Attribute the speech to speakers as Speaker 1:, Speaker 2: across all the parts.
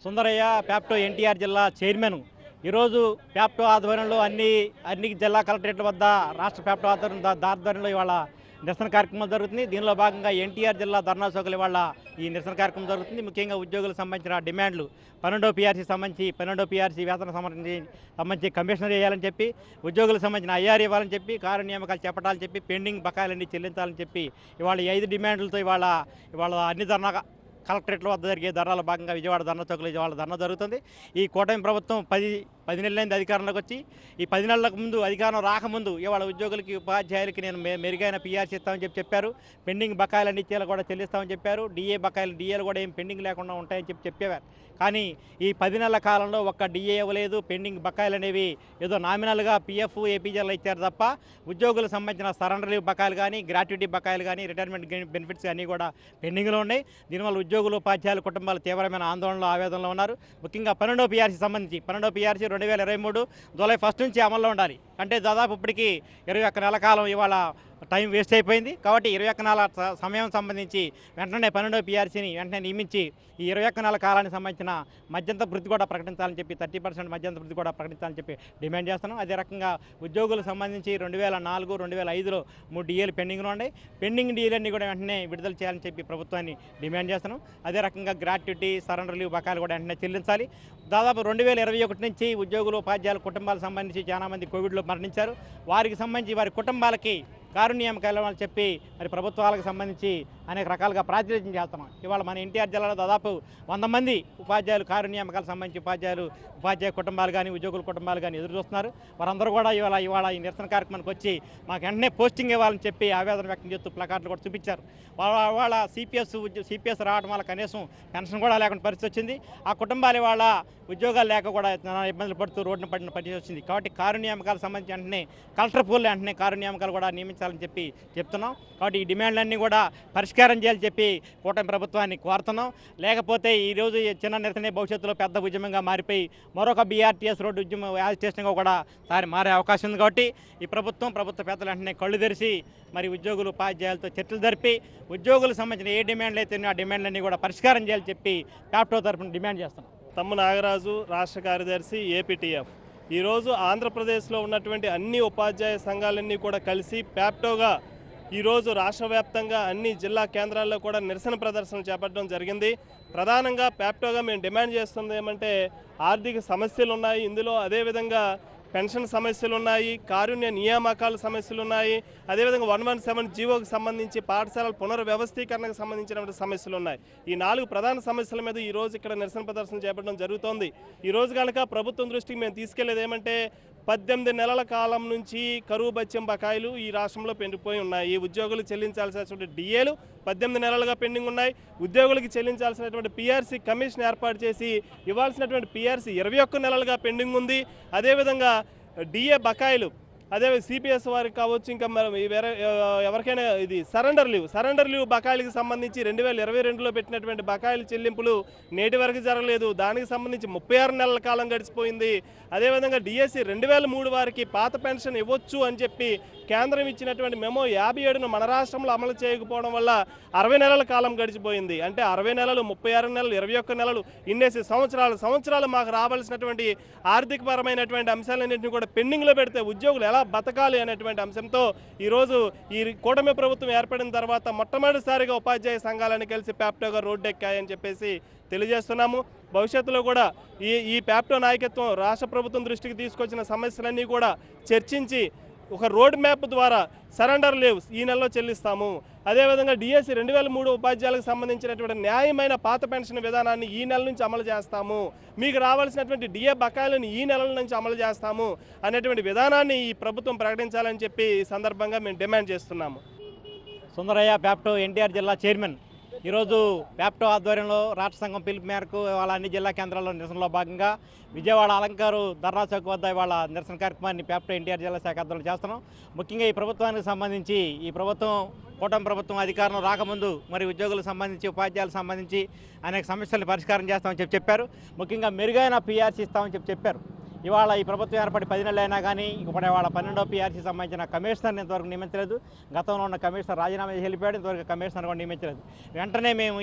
Speaker 1: సుందరయ్య ప్యాప్టో ఎన్టీఆర్ జిల్లా చైర్మన్ ఈరోజు ప్యాప్టో ఆధ్వర్యంలో అన్ని జిల్లా కలెక్టరేట్ల వద్ద రాష్ట్ర ప్యాప్టో ఆధ్వర్యంలో ఇవాళ నిరసన కార్యక్రమం జరుగుతుంది. దీనిలో భాగంగా ఎన్టీఆర్ జిల్లా ధర్నా చౌకల ఇవాళ ఈ నిరసన కార్యక్రమం జరుగుతుంది. ముఖ్యంగా ఉద్యోగులకు సంబంధించిన డిమాండ్లు 12వ పీఆర్సీ సంబంధించి 12వ పీఆర్సీ వేతన సంబంధించి కమిషనర్ వేయాలని చెప్పి, ఉద్యోగులకు సంబంధించిన ఐఆర్ ఇవ్వాలని చెప్పి, కారు నియామకాలు చేపట్టాలని చెప్పి, పెండింగ్ బకాయిలన్నీ చెల్లించాలని చెప్పి ఇవాళ ఈ 5 డిమాండ్లతో ఇవాళ అన్ని ధర్నా కలెక్టరేట్ల వద్ద జరిగే ధర్నాలో భాగంగా విజయవాడ ధర్నా చౌకలో ఇవాళ ధర్నా జరుగుతుంది. ఈ కూటమి ప్రభుత్వం 10 నెలలైంది అధికారంలోకి వచ్చి. ఈ 10 నెలలకు ముందు అధికారం రాకముందు ఇవాళ ఉద్యోగులకి ఉపాధ్యాయులకి నేను మెరుగైన పీఆర్సీ ఇస్తామని చెప్పారు. పెండింగ్ బకాయిలన్నీ ఇచ్చేలా కూడా చెల్లిస్తామని చెప్పారు. డిఏలు కూడా ఏం పెండింగ్ లేకుండా ఉంటాయని చెప్పేవారు. కానీ ఈ 10 నెలల కాలంలో ఒక్క డిఏ ఇవ్వలేదు. పెండింగ్ బకాయిలు అనేవి ఏదో నామినల్గా పిఎఫ్ ఏపీజీలో ఇచ్చారు తప్ప ఉద్యోగులకు సంబంధించిన సరెండర్ లీవ్ బకాయిలు కానీ, గ్రాట్యుటీ బకాయిలు కానీ, రిటైర్మెంట్ బెనిఫిట్స్ అన్నీ కూడా పెండింగ్లో ఉన్నాయి. దీనివల్ల ఉద్యోగులు ఉపాధ్యాయుల కుటుంబాలు తీవ్రమైన ఆందోళనలో ఆవేదనలో ఉన్నారు. ముఖ్యంగా 12వ పీఆర్సీ సంబంధించి 12వ పీఆర్సీ 2023 జూలై 1 నుంచి అమల్లో ఉండాలి. అంటే దాదాపు ఇప్పటికీ 21 నెలల కాలం ఇవాళ టైం వేస్ట్ అయిపోయింది. కాబట్టి 21 నెలల సమయం సంబంధించి వెంటనే 12వ పీఆర్సీని వెంటనే నియమించి ఈ 21 నెలల కాలానికి సంబంధించిన మధ్యంతర వృత్తి కూడా ప్రకటించాలని చెప్పి 30% మధ్యంతర వృత్తి కూడా ప్రకటించాలని చెప్పి డిమాండ్ చేస్తున్నాం. అదే రకంగా ఉద్యోగులకు సంబంధించి 2004, 2005లో 3 డిఏలు పెండింగ్లో ఉన్నాయి. పెండింగ్ డిఏలన్నీ కూడా వెంటనే విడుదల చేయాలని చెప్పి ప్రభుత్వాన్ని డిమాండ్ చేస్తున్నాం. అదే రకంగా గ్రాట్యుటీ, సరెండర్ లీవ్ బకాయిలు కూడా వెంటనే చెల్లించాలి. దాదాపు 2021 నుంచి ఉద్యోగులు ఉపాధ్యాయుల కుటుంబాలకు సంబంధించి చాలామంది కోవిడ్లో మరణించారు. వారికి సంబంధించి వారి కుటుంబాలకి కారు నియామకాలు ఇవ్వాలని చెప్పి మరి ప్రభుత్వాలకు సంబంధించి అనేక రకాలుగా ప్రాతినిధ్యం చేస్తున్నాం. ఇవాళ మన ఎన్టీఆర్ జిల్లాలో దాదాపు 100 మంది ఉపాధ్యాయులు కారు నియామకాలకు సంబంధించి ఉపాధ్యాయ కుటుంబాలు కానీ, ఉద్యోగుల కుటుంబాలు కానీ ఎదురు చూస్తున్నారు. వారందరూ కూడా ఇవాళ ఈ నిరసన కార్యక్రమానికి వచ్చి మాకు వెంటనే పోస్టింగ్ ఇవ్వాలని చెప్పి ఆవేదన వ్యక్తం చేస్తూ ప్లకార్డులు కూడా చూపించారు. వాళ్ళ సిపిఎస్ రావడం వల్ల కనీసం పెన్షన్ కూడా లేకుండా పరిస్థితి వచ్చింది. ఆ కుటుంబాలు ఇవాళ ఉద్యోగాలు లేక కూడా ఇబ్బందులు పడుతూ రోడ్డున పడిన పరిస్థితి వచ్చింది. కాబట్టి కారు నియామకాలకు సంబంధించి వెంటనే కలెక్టర్ పూల్ వెంటనే కారు నియామకాలు కూడా నియమించాలని చెప్పి చెప్తున్నాం. కాబట్టి ఈ డిమాండ్లన్నీ కూడా పరిష్కారం చేయాలని చెప్పి కూటమి ప్రభుత్వాన్ని కోరుతున్నాం. లేకపోతే ఈరోజు చిన్న నిరసన భవిష్యత్తులో పెద్ద ఉద్యమంగా మారిపోయి మరొక బీఆర్టీఎస్ రోడ్డు ఉద్యమం యాజిటేషన్గా కూడా మారే అవకాశం ఉంది. కాబట్టి ఈ ప్రభుత్వ పెద్దలు వెంటనే కళ్ళు తెరిచి మరి ఉద్యోగులు ఉపాధ్యాయులతో చర్చలు జరిపి ఉద్యోగులకు సంబంధించిన ఏ డిమాండ్లు అయితే ఆ డిమాండ్లన్నీ కూడా పరిష్కారం చేయాలని చెప్పి ప్యాప్టో తరఫున డిమాండ్ చేస్తున్నాం.
Speaker 2: తమ్ము నాగరాజు, రాష్ట్ర కార్యదర్శి, ఏపీటీఎఫ్. ఈరోజు ఆంధ్రప్రదేశ్లో ఉన్నటువంటి అన్ని ఉపాధ్యాయ సంఘాలన్నీ కూడా కలిసి ప్యాప్టోగా ఈరోజు రాష్ట్ర వ్యాప్తంగా అన్ని జిల్లా కేంద్రాల్లో కూడా నిరసన ప్రదర్శనలు చేపట్టడం జరిగింది. ప్రధానంగా ప్యాప్టోగా మేము డిమాండ్ చేస్తుంది ఏమంటే ఆర్థిక సమస్యలు ఉన్నాయి, ఇందులో అదేవిధంగా పెన్షన్ సమస్యలు ఉన్నాయి, కారుణ్య నియామకాల సమస్యలు ఉన్నాయి, అదేవిధంగా 117 జీవోకి సంబంధించి పాఠశాలల పునర్వ్యవస్థీకరణకు సంబంధించినటువంటి సమస్యలు ఉన్నాయి. ఈ 4 ప్రధాన సమస్యల మీద ఈరోజు ఇక్కడ నిరసన ప్రదర్శన చేపట్టడం జరుగుతోంది. ఈరోజు కనుక ప్రభుత్వం దృష్టికి మేము తీసుకెళ్లేది ఏమంటే 18 నెలల కాలం నుంచి కరువు బత్యం బకాయిలు ఈ రాష్ట్రంలో పెండిపోయి ఉన్నాయి. ఉద్యోగులు చెల్లించాల్సినటువంటి డిఏలు 18 నెలలుగా పెండింగ్ ఉన్నాయి. ఉద్యోగులకి చెల్లించాల్సినటువంటి పీఆర్సీ కమిషన్ ఏర్పాటు చేసి ఇవ్వాల్సినటువంటి పీఆర్సీ 21 నెలలుగా పెండింగ్ ఉంది. అదేవిధంగా డిఏ బకాయిలు, అదే సిపిఎస్ వారికి కావచ్చు, ఇంకా వేరే ఎవరికైనా ఇది సరెండర్ లీవ్ బకాయిలకు సంబంధించి 2022లో పెట్టినటువంటి బకాయిల చెల్లింపులు నేటి వరకు జరగలేదు. దానికి సంబంధించి 36 నెలల కాలం గడిచిపోయింది. అదేవిధంగా డిఎస్సి 2003 వారికి పాత పెన్షన్ ఇవ్వచ్చు అని చెప్పి కేంద్రం ఇచ్చినటువంటి మెమో 57ను మన రాష్ట్రంలో అమలు చేయకపోవడం వల్ల 60 నెలల కాలం గడిచిపోయింది. అంటే 60 నెలలు, 36 నెలలు, 21 నెలలు, ఇన్నేసి సంవత్సరాలు మాకు రావాల్సినటువంటి ఆర్థికపరమైనటువంటి అంశాలన్నింటినీ కూడా పెండింగ్లో పెడితే ఉద్యోగులు ఎలా బతకాలి అనేటువంటి అంశంతో ఈరోజు ఈ కూటమి ప్రభుత్వం ఏర్పడిన తర్వాత మొట్టమొదటిసారిగా ఉపాధ్యాయ సంఘాలను కలిసి ప్యాప్టోగా రోడ్డెక్కాయని చెప్పేసి తెలియజేస్తున్నాము. భవిష్యత్తులో కూడా ఈ ప్యాప్టో నాయకత్వం రాష్ట్ర ప్రభుత్వం దృష్టికి తీసుకొచ్చిన సమస్యలన్నీ కూడా చర్చించి ఒక రోడ్ మ్యాప్ ద్వారా సరెండర్ లీవ్స్ ఈ నెలలో చెల్లిస్తాము. అదేవిధంగా డిఎస్సి 2003 ఉపాధ్యాయులకు సంబంధించినటువంటి న్యాయమైన పాత పెన్షన్ విధానాన్ని ఈ నెల నుంచి అమలు చేస్తాము, మీకు రావాల్సినటువంటి డిఏ బకాయిలను ఈ నెలల నుంచి అమలు చేస్తాము అనేటువంటి విధానాన్ని ఈ ప్రభుత్వం ప్రకటించాలని చెప్పి ఈ సందర్భంగా మేము డిమాండ్ చేస్తున్నాము.
Speaker 1: సుందరయ్య ప్యాప్టో ఎన్టీఆర్ జిల్లా చైర్మన్ ఈరోజు ప్యాప్టో ఆధ్వర్యంలో రాష్ట్ర సంఘం పిలుపు మేరకు వాళ్ళ అన్ని జిల్లా కేంద్రాల్లో నిరసనలో భాగంగా విజయవాడ అలంకారు ధర్నా చౌక్ వద్ద ఇవాళ నిరసన కార్యక్రమాన్ని ప్యాప్టో ఎన్టీఆర్ జిల్లా శాఖ ఆధ్వర్యంలో చేస్తున్నాం. ముఖ్యంగా ఈ ప్రభుత్వానికి సంబంధించి ఈ కూటమి ప్రభుత్వం అధికారం రాకముందు మరి ఉద్యోగులకు సంబంధించి, ఉపాధ్యాయులకు సంబంధించి అనేక సమస్యలను పరిష్కారం చేస్తామని చెప్పారు. ముఖ్యంగా మెరుగైన పీఆర్సీ ఇస్తామని చెప్పారు. ఇవాళ ఈ ప్రభుత్వం ఏర్పడి 10 నెలలు అయినా కానీ ఇప్పుడు వాళ్ళ 12వ PRC సంబంధించిన కమిషనర్ని ఇంతవరకు నియమించలేదు. గతంలో ఉన్న కమిషనర్ రాజీనామా చేసి వెళ్ళిపోయాడు, ఇంతవరకు కమిషనర్ కూడా నియమించలేదు. వెంటనే మేము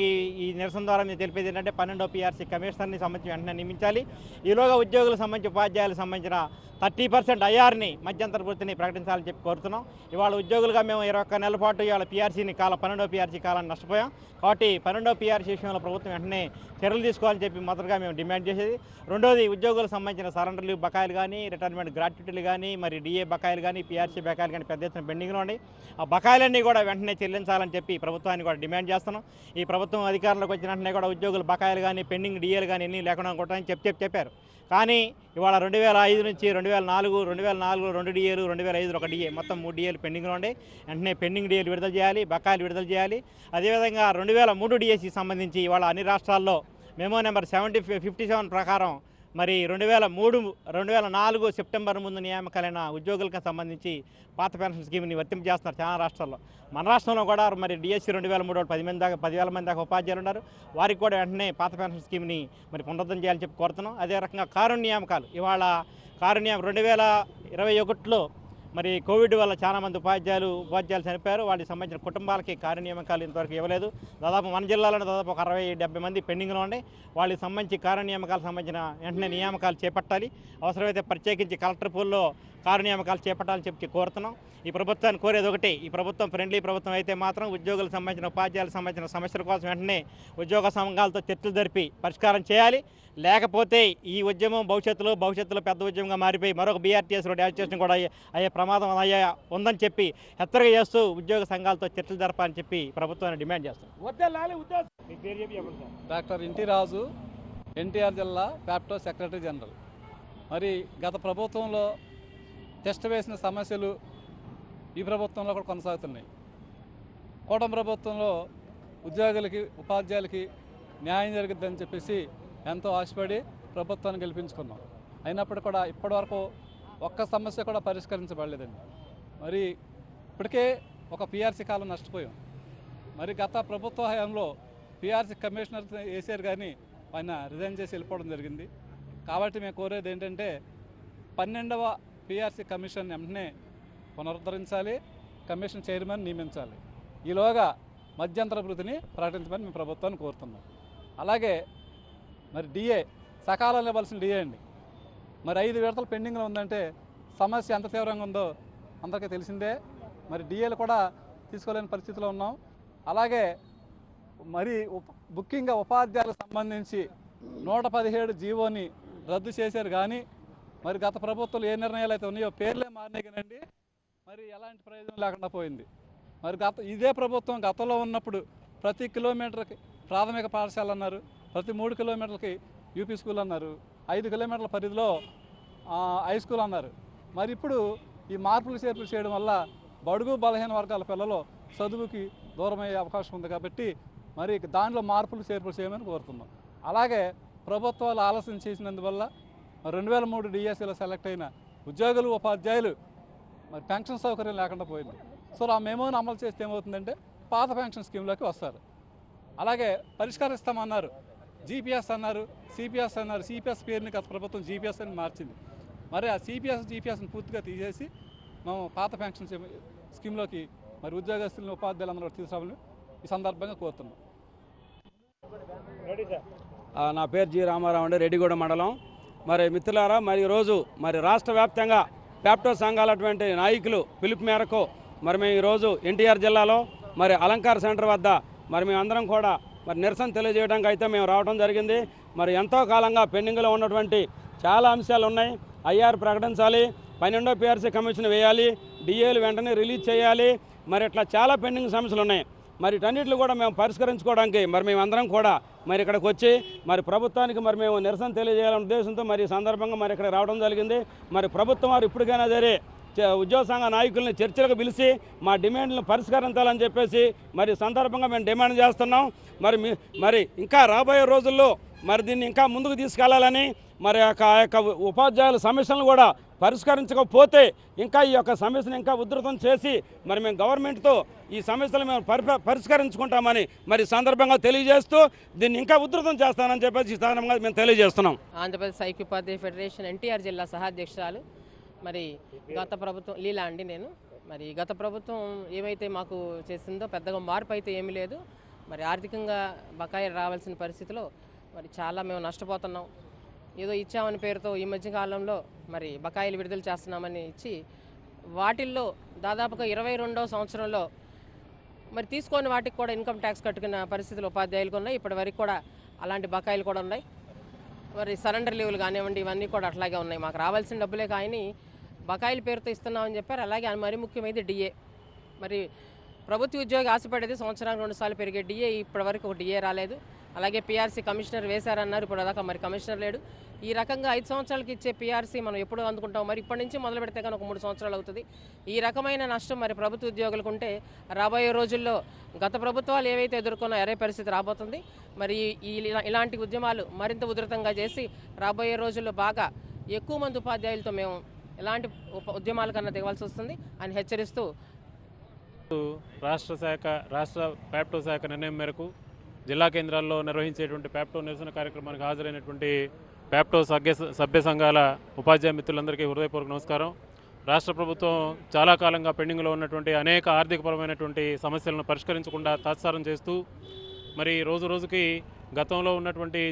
Speaker 1: ఈ నిరసన ద్వారా మేము తెలిపేది ఏంటంటే 12వ PRC కమిషనర్ని సంబంధించి వెంటనే నియమించాలి. ఈలోగా ఉద్యోగులకు సంబంధించి ఉపాధ్యాయులకు సంబంధించిన 30% IRని మధ్యంతర వృత్తిని ప్రకటించాలని చెప్పి కోరుతున్నాం. ఇవాళ ఉద్యోగులుగా మేము 21 నెలల పాటు ఇవాళ PRCని 12వ PRC కాలాన్ని నష్టపోయాం. కాబట్టి 12వ PRC విషయంలో ప్రభుత్వం వెంటనే చర్యలు తీసుకోవాలని చెప్పి మొదటగా మేము డిమాండ్ చేసేది. రెండోది ఉద్యోగులకు సంబంధించిన సరెండర్ లీవ్ బకాయిలు కానీ, రిటైర్మెంట్ గ్రాట్యుటీలు కానీ, మరి DA బకాయిలు కానీ, PRC బకాయిలు కానీ పెద్ద ఎత్తున పెండింగ్లో ఉన్నాయి. ఆ బకాయిలన్నీ కూడా వెంటనే చెల్లించాలని చెప్పి ప్రభుత్వాన్ని కూడా డిమాండ్ చేస్తున్నాం. ఈ ప్రభుత్వం అధికారంలోకి వచ్చిన వెంటనే కూడా ఉద్యోగుల బకాయిలు కానీ, పెండింగ్ DAలు కానీ ఎన్ని లేకుండా కొట్టాలని చెప్పారు. కానీ ఇవాళ 2005 నుంచి 2004, 2004 2 DAలు, 2005 1 DA, మొత్తం 3 DAలు పెండింగ్లో ఉండే. వెంటనే పెండింగ్ DAలు విడుదల చేయాలి, బకాయిలు విడుదల చేయాలి. అదేవిధంగా 2003 DAకి సంబంధించి ఇవాళ అన్ని రాష్ట్రాల్లో మెమో నెంబర్ 57 ప్రకారం మరి 2004 సెప్టెంబర్ ముందు నియామకాలైన ఉద్యోగులకు సంబంధించి పాత పెన్షన్ స్కీమ్ని వర్తింపజేస్తున్నారు చాలా రాష్ట్రాల్లో. మన రాష్ట్రంలో కూడా మరి DSC 2003 10,000 మంది దాకా ఉపాధ్యాయులు ఉన్నారు. వారికి కూడా వెంటనే పాత పెన్షన్ స్కీమ్ని మరి పునరుద్ధరణ చేయాలని చెప్పి కోరుతున్నాం. అదే రకంగా కారుణ్య నియామకాలు ఇవాళ 2021లో మరి కోవిడ్ వల్ల చాలామంది ఉపాధ్యాయులు చనిపోయారు. వాళ్ళకి సంబంధించిన కుటుంబాలకి కార్యనియామకాలు ఇంతవరకు ఇవ్వలేదు. దాదాపు మన జిల్లాలోనే దాదాపు ఒక 60-70 మంది పెండింగ్లో ఉన్నాయి. వాళ్ళకి సంబంధించి కార్యనియామకాలకు సంబంధించిన వెంటనే నియామకాలు చేపట్టాలి. అవసరమైతే ప్రత్యేకించి కలెక్టర్ పూల్లో కార్యనియామకాలు చేపట్టాలని చెప్పి కోరుతున్నాం. ఈ ప్రభుత్వాన్ని కోరేది ఒకటి, ఈ ప్రభుత్వం ఫ్రెండ్లీ ప్రభుత్వం అయితే మాత్రం ఉద్యోగులకు సంబంధించిన ఉపాధ్యాయులకు సంబంధించిన సమస్యల కోసం వెంటనే ఉద్యోగ సంఘాలతో చర్చలు జరిపి పరిష్కారం చేయాలి. లేకపోతే ఈ ఉద్యమం భవిష్యత్తులో పెద్ద ఉద్యమంగా మారిపోయి మరొక BRTS రోడ్ యాజిటేషన్ కూడా అయ్యే ప్రమాదం ఉందని చెప్పి హెచ్చరిక చేస్తూ ఉద్యోగ సంఘాలతో చర్చలు జరపాలని చెప్పి ప్రభుత్వాన్ని డిమాండ్ చేస్తాం.
Speaker 3: డాక్టర్ ఎన్టీ రాజు, ఎన్టీఆర్ జిల్లా ప్యాప్టో సెక్రటరీ జనరల్. మరి గత ప్రభుత్వంలో టెస్ట్ వేసిన సమస్యలు ఈ ప్రభుత్వంలో కూడా కొనసాగుతున్నాయి. కూటమి ప్రభుత్వంలో ఉద్యోగులకి, ఉపాధ్యాయులకి న్యాయం జరుగుతుందని చెప్పేసి ఎంతో ఆశపడి ప్రభుత్వాన్ని గెలిపించుకున్నాం. అయినప్పటికీ కూడా ఇప్పటివరకు ఒక్క సమస్య కూడా పరిష్కరించబడలేదండి. మరి ఇప్పటికే ఒక PRC కాలం నష్టపోయాం. మరి గత ప్రభుత్వ హయాంలో PRC కమిషనర్ వేసారు కానీ ఆయన రిజైన్ చేసి వెళ్ళిపోవడం జరిగింది. కాబట్టి మేము కోరేది ఏంటంటే 12వ PRC కమిషన్ వెంటనే పునరుద్ధరించాలి, కమిషన్ చైర్మన్ నియమించాలి. ఈలోగా మధ్యంతర వృత్తిని ప్రకటించమని మేము ప్రభుత్వాన్ని కోరుతున్నాం. అలాగే మరి DA సకాలంలో ఇవ్వాల్సిన DA అండి. మరి 5 విడతలు పెండింగ్లో ఉందంటే సమస్య ఎంత తీవ్రంగా ఉందో అందరికీ తెలిసిందే. మరి DAలు కూడా తీసుకోలేని పరిస్థితిలో ఉన్నాం. అలాగే మరి ముఖ్యంగా ఉపాధ్యాయులకు సంబంధించి 117 జీవోని రద్దు చేశారు కానీ మరి గత ప్రభుత్వంలో ఏ నిర్ణయాలు అయితే ఉన్నాయో పేర్లే మారినాయి కానండి మరి ఎలాంటి ప్రయోజనం లేకుండా పోయింది. మరి ఇదే ప్రభుత్వం గతంలో ఉన్నప్పుడు ప్రతి కిలోమీటర్కి ప్రాథమిక పాఠశాల అన్నారు, ప్రతి 3 కిలోమీటర్లకి UP స్కూల్ అన్నారు, 5 కిలోమీటర్ల పరిధిలో హై స్కూల్ అన్నారు. మరి ఇప్పుడు ఈ మార్పులు చేర్పులు చేయడం వల్ల బడుగు బలహీన వర్గాల పిల్లలు చదువుకి దూరమయ్యే అవకాశం ఉంది. కాబట్టి మరి దానిలో మార్పులు చేర్పులు చేయమని కోరుతున్నాం. అలాగే ప్రభుత్వాలు ఆలస్యం చేసినందువల్ల 2003 DSCలో సెలెక్ట్ అయిన ఉద్యోగులు, ఉపాధ్యాయులు మరి పెన్షన్ సౌకర్యం లేకుండా పోయింది. సో ఆ మెమోని అమలు చేస్తే ఏమవుతుందంటే పాత పెన్షన్ స్కీమ్లోకి వస్తారు. అలాగే పరిష్కరిస్తామన్నారు, GPS అన్నారు, CPS అన్నారు. CPS పేరుని గత ప్రభుత్వం GPS అని మార్చింది. మరి ఆ GPSని పూర్తిగా తీసేసి మేము పాత పెన్షన్ స్కీమ్లోకి మరి ఉద్యోగస్తులను, ఉపాధ్యాయులందరూ తీసుకురావాలని ఈ సందర్భంగా కోరుతున్నాం.
Speaker 4: నా పేరు జి రామారావు అండి, రెడ్డిగూడ మండలం. మరి మిత్రులారా, మరి ఈరోజు మరి రాష్ట్ర వ్యాప్తంగా ప్యాప్టో సంఘాలటువంటి నాయకులు పిలుపు మేరకు మరి మేము ఈరోజు NTR జిల్లాలో మరి అలంకార్ సెంటర్ వద్ద మరి మేమందరం కూడా మరి నిరసన తెలియజేయడానికి అయితే మేము రావడం జరిగింది. మరి ఎంతో కాలంగా పెండింగ్లో ఉన్నటువంటి చాలా అంశాలు ఉన్నాయి. IR ప్రకటించాలి, 12వ PRC కమిషన్ వేయాలి, DAలు వెంటనే రిలీజ్ చేయాలి. మరి ఇట్లా చాలా పెండింగ్ సమస్యలు ఉన్నాయి. మరి వీటన్నిటిని కూడా మేము పరిష్కరించుకోవడానికి మరి మేమందరం కూడా మరి ఇక్కడికి వచ్చి మరి ప్రభుత్వానికి మరి మేము నిరసన తెలియజేయాలనే ఉద్దేశంతో మరి ఈ సందర్భంగా మరి ఇక్కడ రావడం జరిగింది. మరి ప్రభుత్వం వారు ఇప్పటికైనా సరే ఉద్యోగ సంఘ నాయకుల్ని చర్చలకు పిలిచి మా డిమాండ్లను పరిష్కరించాలని చెప్పేసి మరి సందర్భంగా మేము డిమాండ్ చేస్తున్నాం. మరి ఇంకా రాబోయే రోజుల్లో మరి దీన్ని ఇంకా ముందుకు తీసుకెళ్లాలని మరి ఆ యొక్క ఉపాధ్యాయుల సమస్యలను కూడా పరిష్కరించకపోతే ఇంకా ఈ యొక్క సమస్యను ఇంకా ఉధృతం చేసి మరి మేము గవర్నమెంట్తో ఈ సమస్యలు మేము పరిష్కరించుకుంటామని మరి సందర్భంగా తెలియజేస్తూ దీన్ని ఇంకా ఉధృతం చేస్తానని చెప్పేసి ఈ సందర్భంగా మేము తెలియజేస్తున్నాం.
Speaker 5: ఆంధ్రప్రదేశ్ ఐక్యోపాధ్యాయ ఫెడరేషన్ ఎన్టీఆర్ జిల్లా సహాధ్యక్షురాలు. మరి గత ప్రభుత్వం లీలా అండి నేను. మరి గత ప్రభుత్వం ఏమైతే మాకు చేసిందో పెద్దగా మార్పు అయితే ఏమీ లేదు. మరి ఆర్థికంగా బకాయిలు రావాల్సిన పరిస్థితిలో మరి చాలా మేము నష్టపోతున్నాం. ఏదో ఇచ్చామని పేరుతో ఈ మధ్యకాలంలో మరి బకాయిలు విడుదల చేస్తున్నామని ఇచ్చి వాటిల్లో దాదాపుగా 22వ సంవత్సరంలో మరి తీసుకొని వాటికి కూడా ఇన్కమ్ ట్యాక్స్ కట్టుకున్న పరిస్థితులు ఉపాధ్యాయులకు ఉన్నాయి. ఇప్పటి వరకు కూడా అలాంటి బకాయిలు కూడా ఉన్నాయి. మరి సరెండర్ లీవులు కానివ్వండి, ఇవన్నీ కూడా అట్లాగే ఉన్నాయి. మాకు రావాల్సిన డబ్బులే కానీ బకాయిల పేరుతో ఇస్తున్నామని చెప్పారు. అలాగే మరి ముఖ్యమైనది డిఏ. మరి ప్రభుత్వ ఉద్యోగి ఆశపడేది సంవత్సరానికి 2 సార్లు పెరిగే డిఏ, ఇప్పటివరకు ఒక డిఏ రాలేదు. అలాగే పీఆర్సీ కమిషనర్ వేశారన్నారు, ఇప్పుడు దాకా మరి కమిషనర్ లేడు. ఈ రకంగా 5 సంవత్సరాలకి ఇచ్చే పీఆర్సీ మనం ఎప్పుడు అందుకుంటాం? మరి ఇప్పటి నుంచి మొదలు పెడితే కానీ ఒక 3 సంవత్సరాలు అవుతుంది. ఈ రకమైన నష్టం మరి ప్రభుత్వ ఉద్యోగులకు ఉంటే రాబోయే రోజుల్లో గత ప్రభుత్వాలు ఏవైతే ఎదుర్కొన్నా అదే పరిస్థితి రాబోతుంది. మరి ఇలాంటి ఉద్యమాలు మరింత ఉధృతంగా చేసి రాబోయే రోజుల్లో బాగా ఎక్కువ మంది ఉపాధ్యాయులతో మేము ఎలాంటి ఉద్యమాల కన్నా దిగవలసి వస్తుంది అని హెచ్చరిస్తూ
Speaker 6: రాష్ట్ర ప్యాప్టో శాఖ నిర్ణయం మేరకు జిల్లా కేంద్రాల్లో నిర్వహించేటువంటి ప్యాప్టో నిరసన కార్యక్రమానికి హాజరైనటువంటి ప్యాప్టో సభ్య సంఘాల ఉపాధ్యాయ మిత్రులందరికీ హృదయపూర్వక నమస్కారం. రాష్ట్ర ప్రభుత్వం చాలా కాలంగా పెండింగ్లో ఉన్నటువంటి అనేక ఆర్థికపరమైనటువంటి సమస్యలను పరిష్కరించకుండా తాత్సారం చేస్తూ మరి రోజు రోజుకి గతంలో ఉన్నటువంటి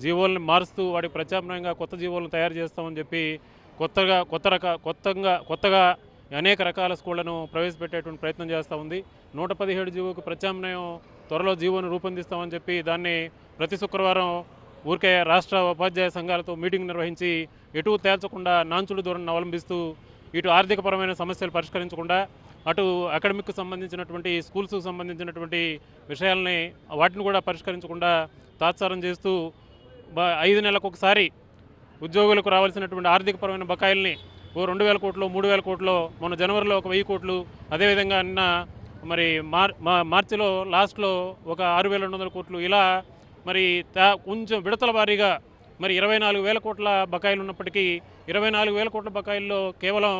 Speaker 6: జీవోల్ని మారుస్తూ వాటికి ప్రత్యామ్నాయంగా కొత్త జీవోలను తయారు చేస్తామని చెప్పి కొత్తగా అనేక రకాల స్కూళ్లను ప్రవేశపెట్టేటువంటి ప్రయత్నం చేస్తూ ఉంది. 117 జీవోకు ప్రత్యామ్నాయం త్వరలో జీవోను రూపొందిస్తామని చెప్పి దాన్ని ప్రతి శుక్రవారం ఊరికే రాష్ట్ర ఉపాధ్యాయ సంఘాలతో మీటింగ్ నిర్వహించి ఎటు తేల్చకుండా నాంచుడు ధోరణిని అవలంబిస్తూ ఇటు ఆర్థికపరమైన సమస్యలు పరిష్కరించకుండా అటు అకాడమిక్కు సంబంధించినటువంటి స్కూల్స్కు సంబంధించినటువంటి విషయాలని వాటిని కూడా పరిష్కరించకుండా తాత్సారం చేస్తూ 5 నెలలకు ఒకసారి ఉద్యోగులకు రావాల్సినటువంటి ఆర్థికపరమైన బకాయిల్ని 2,000 కోట్లు 3,000 కోట్లు, మొన్న జనవరిలో ఒక 1,000 కోట్లు, అదేవిధంగా నిన్న మరి మార్చిలో లాస్ట్లో ఒక 6,200 కోట్లు, ఇలా మరి కొంచెం విడతల వారీగా మరి 24,000 కోట్ల బకాయిలు ఉన్నప్పటికీ 24,000 కోట్ల బకాయిల్లో కేవలం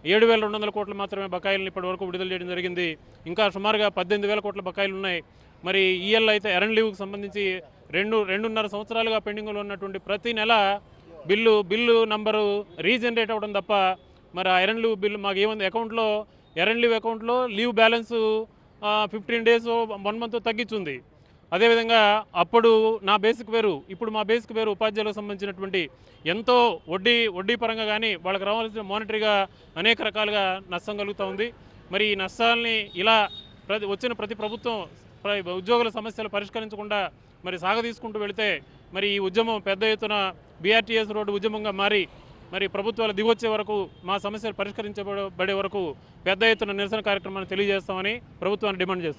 Speaker 6: 7,200 కోట్లు మాత్రమే బకాయిలను ఇప్పటి వరకు విడుదల చేయడం జరిగింది. ఇంకా సుమారుగా 18,000 కోట్ల బకాయిలు ఉన్నాయి. మరి ఈఎల్ అయితే ఎర్న్ లీవ్కి సంబంధించి 2.5 సంవత్సరాలుగా పెండింగ్లో ఉన్నటువంటి ప్రతి నెల బిల్లు నంబరు రీజనరేట్ అవ్వడం తప్ప మరి ఆ ఎర్న్ లీవ్ బిల్లు మాకు ఏముంది అకౌంట్లో, ఎర్న్ లీవ్ అకౌంట్లో లీవ్ బ్యాలెన్స్ 15 డేస్ 1 మంత్ తగ్గించుంది. అదేవిధంగా అప్పుడు నా బేసిక్ వేరు, ఇప్పుడు మా బేసిక్ వేరు. ఉపాధ్యాయులకు సంబంధించినటువంటి ఎంతో వడ్డీ పరంగా కానీ వాళ్ళకి రావాల్సిన మానిటరీగా అనేక రకాలుగా నష్టం కలుగుతూ ఉంది. మరి ఈ నష్టాలని ఇలా వచ్చిన ప్రతి ప్రభుత్వం ఉద్యోగుల సమస్యలు పరిష్కరించకుండా మరి సాగదీసుకుంటూ వెళితే మరి ఈ ఉద్యమం పెద్ద ఎత్తున బీఆర్టీఎస్ రోడ్డు ఉద్యమంగా మారి మరి ప్రభుత్వాలు దిగొచ్చే వరకు, మా సమస్యలు పరిష్కరించబడే వరకు పెద్ద ఎత్తున నిరసన కార్యక్రమాన్ని తెలియజేస్తామని ప్రభుత్వాన్ని డిమాండ్ చేస్తాం.